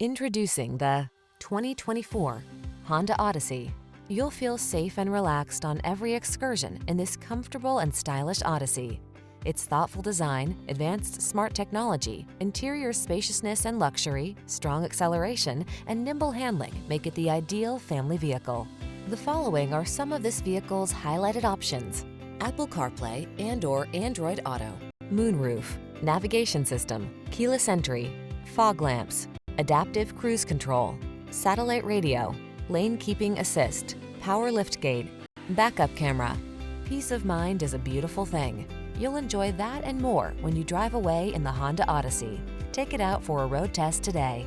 Introducing the 2024 Honda Odyssey. You'll feel safe and relaxed on every excursion in this comfortable and stylish Odyssey. Its thoughtful design, advanced smart technology, interior spaciousness and luxury, strong acceleration, and nimble handling make it the ideal family vehicle. The following are some of this vehicle's highlighted options: Apple CarPlay and/or Android Auto, moonroof, navigation system, keyless entry, fog lamps, adaptive cruise control, satellite radio, lane keeping assist, power liftgate, backup camera. Peace of mind is a beautiful thing. You'll enjoy that and more when you drive away in the Honda Odyssey. Take it out for a road test today.